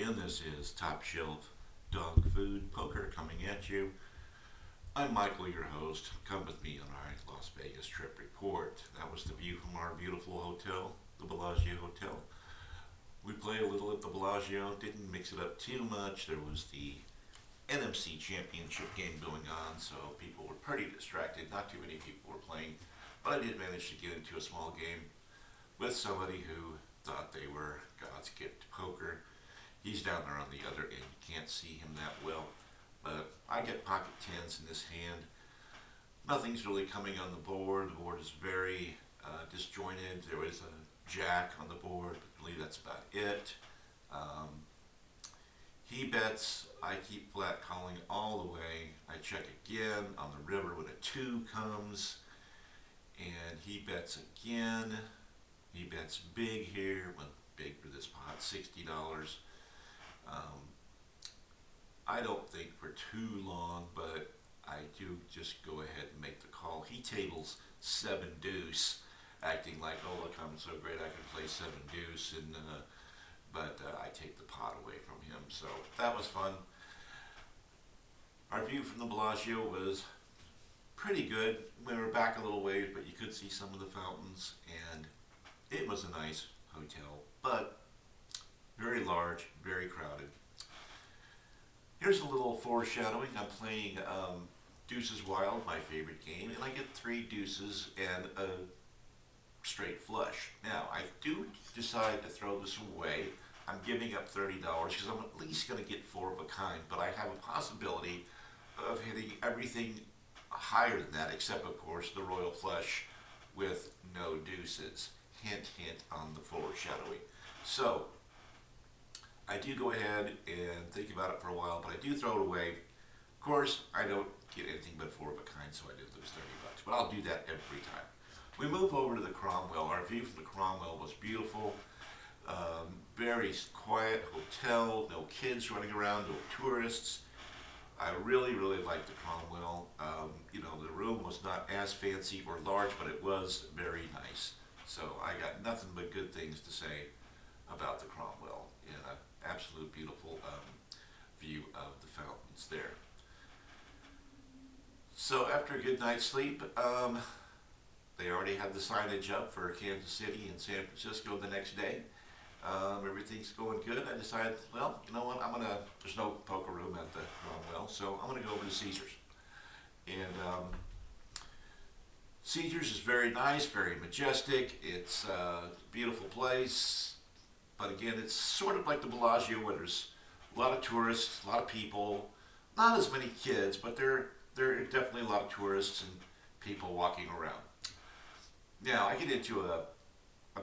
and this is Top Shelf Dog Food Poker coming at you. I'm Michael, your host. Come with me on our Las Vegas trip report. That was the view from our beautiful hotel, the Bellagio Hotel. We played a little at the Bellagio, didn't mix it up too much. There was the NMC Championship game going on, so people were pretty distracted. Not too many people were playing, but I did manage to get into a small game with somebody who thought they were God's gift to poker. He's down there on the other end. You can't see him that well. But I get pocket tens in this hand. Nothing's really coming on the board. The board is very disjointed. There is a jack on the board. I believe that's about it. Um, he bets. I keep flat calling all the way. I check again on the river when a 2 comes. And he bets again. He bets big here. Went big for this pot, $60. Um, I don't think for too long, but I do just go ahead and make the call. He tables 7 deuce, acting like, oh look, I'm so great I can play 7 deuce, and but I take the pot away from him. So that was fun. Our view from the Bellagio was pretty good. We were back a little ways, but you could see some of the fountains, and it was a nice hotel, but very large, very crowded. Here's a little foreshadowing. I'm playing Deuces Wild, my favorite game, and I get 3 deuces and a straight flush. Now, I do decide to throw this away. I'm giving up $30 because I'm at least going to get 4 of a kind, but I have a possibility of hitting everything higher than that, except, of course, the royal flush with no deuces. Hint, hint on the foreshadowing. So, I do go ahead and think about it for a while, but I do throw it away. Of course, I don't get anything but 4 of a kind, so I did lose $30, but I'll do that every time. We move over to the Cromwell. Our view from the Cromwell was beautiful. Very quiet hotel, no kids running around, no tourists. I really, really liked the Cromwell. The room was not as fancy or large, but it was very nice. So I got nothing but good things to say about the Cromwell. Yeah, absolute beautiful view of the fountains there. So after a good night's sleep, they already had the signage up for Kansas City and San Francisco the next day. Everything's going good. I decided, well, you know what, there's no poker room at the Cromwell, so I'm going to go over to Caesars. And Caesars is very nice, very majestic. It's a beautiful place. But again, it's sort of like the Bellagio, where there's a lot of tourists, a lot of people, not as many kids, but there are definitely a lot of tourists and people walking around. Now, I get into a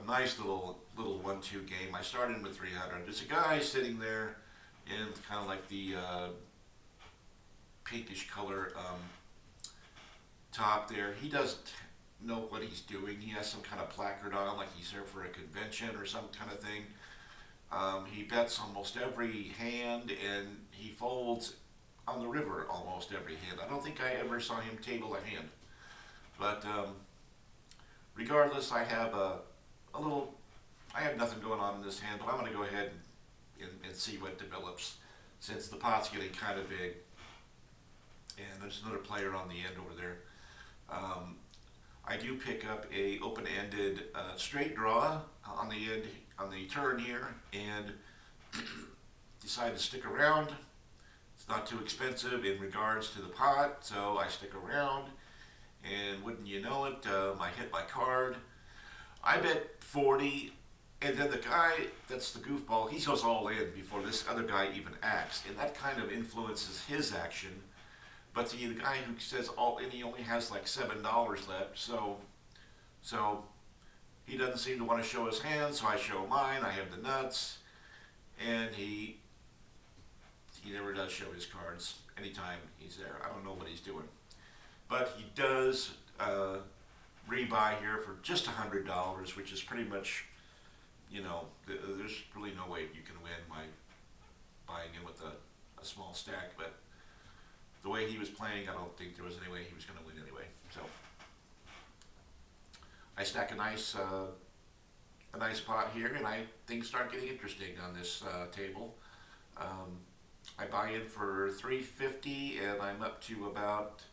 nice little 1-2 game. I started with 300. There's a guy sitting there in kind of like the pinkish color top there. He doesn't know what he's doing. He has some kind of placard on, like he's there for a convention or some kind of thing. He bets almost every hand, and he folds on the river almost every hand. I don't think I ever saw him table a hand. But regardless, I have I have nothing going on in this hand, but I'm going to go ahead and see what develops, since the pot's getting kind of big. And there's another player on the end over there. I do pick up a open-ended straight draw on the end on the turn here, and decide to stick around. It's not too expensive in regards to the pot, so I stick around. And wouldn't you know it, I hit my card. I bet 40, and then the guy that's the goofball, he goes all in before this other guy even acts, and that kind of influences his action. But the guy who says all in, he only has like $7 left, so he doesn't seem to want to show his hand, so I show mine. I have the nuts, and he never does show his cards anytime he's there. I don't know what he's doing, but he does rebuy here for just $100, which is pretty much, there's really no way you can win by buying in with a small stack, but the way he was playing, I don't think there was any way he was going to win anyway. So I stack a nice pot here, and things start getting interesting on this table. I buy in for $3.50 and I'm up to about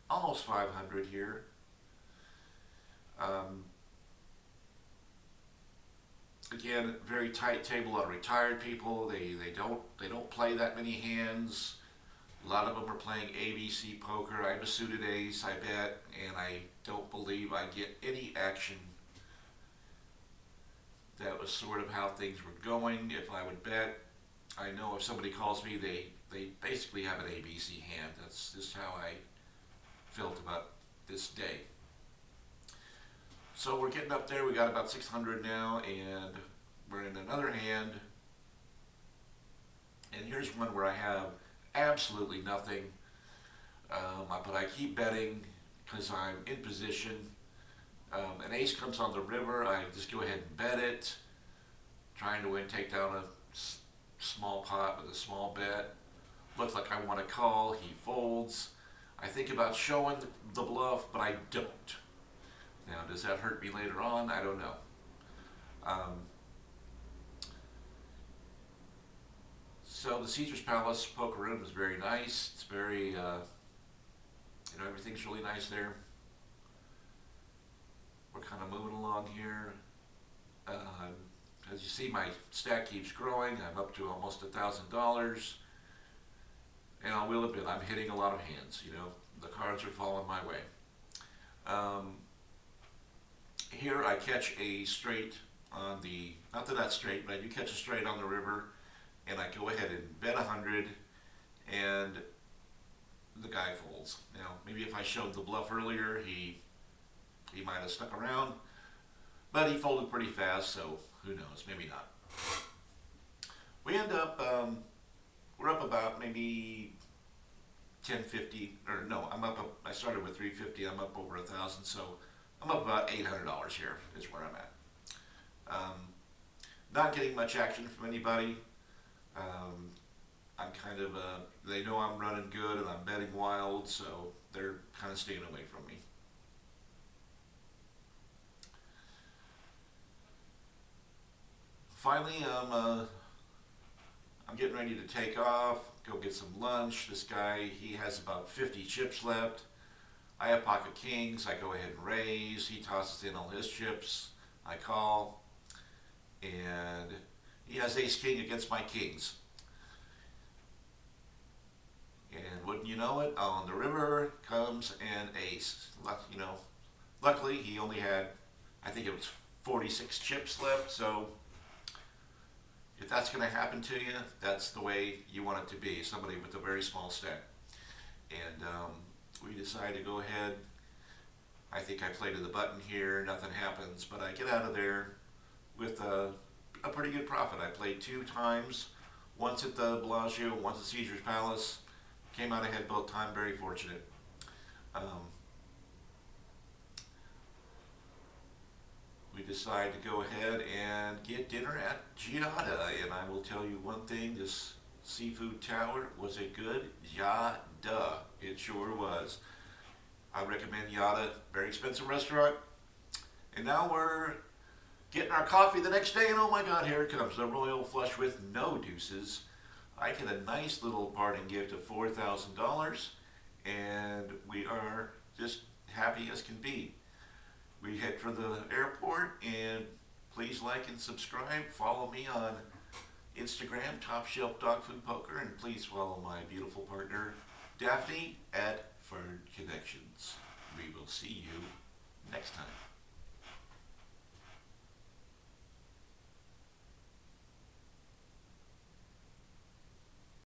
almost 500 here. Um, Again, very tight table. A lot of retired people. They don't play that many hands. A lot of them are playing ABC poker. I'm a suited ace, I bet, and I don't believe I get any action. That was sort of how things were going. If I would bet, I know if somebody calls me, they basically have an ABC hand. That's just how I felt about this day. So we're getting up there. We got about 600 now, and we're in another hand. And here's one where I have absolutely nothing, but I keep betting because I'm in position. An ace comes on the river. I just go ahead and bet it, trying to take down a small pot with a small bet. Looks like I want to call. He folds. I think about showing the bluff, but I don't. Now, does that hurt me later on? I don't know. So the Caesars Palace poker room is very nice. It's very, everything's really nice there. We're kind of moving along here. As you see, my stack keeps growing. I'm up to almost $1,000. And I will admit, I'm hitting a lot of hands. The cards are falling my way. Here I catch a straight on the, not that that's straight, but I do catch a straight on the river, and I go ahead and bet 100, and the guy folds. Now, maybe if I showed the bluff earlier, he might have stuck around, but he folded pretty fast, so who knows, maybe not. We end up, we're up about maybe 1050, or no, I started with 350, I'm up over 1,000, so I'm up about $800 here is where I'm at. Not getting much action from anybody. I'm kind of, they know I'm running good and I'm betting wild, so they're kind of staying away from me. Finally, I'm getting ready to take off, go get some lunch. This guy, he has about 50 chips left. I have pocket kings. I go ahead and raise. He tosses in all his chips. I call. And he has ace king against my kings. And wouldn't you know it, on the river comes an ace. Luckily he only had, I think it was 46 chips left. So if that's going to happen to you, that's the way you want it to be. Somebody with a very small stack. And we decide to go ahead. I think I play to the button here, nothing happens, but I get out of there with a pretty good profit. I played 2 times, once at the Bellagio, once at Caesars Palace. Came out ahead both times, very fortunate. We decide to go ahead and get dinner at Giada, and I will tell you one thing, this seafood tower, was it good? Yeah, duh, it sure was. I recommend Giada, very expensive restaurant. And now we're getting our coffee the next day, and oh my God, here it comes, the Royal Flush with no deuces. I get a nice little parting gift of $4,000, and we are just happy as can be. We head for the airport, and please like and subscribe. Follow me on Instagram, Top Shelf Dog Food Poker, and please follow my beautiful partner, Daphne, at Fern Connections. We will see you next time.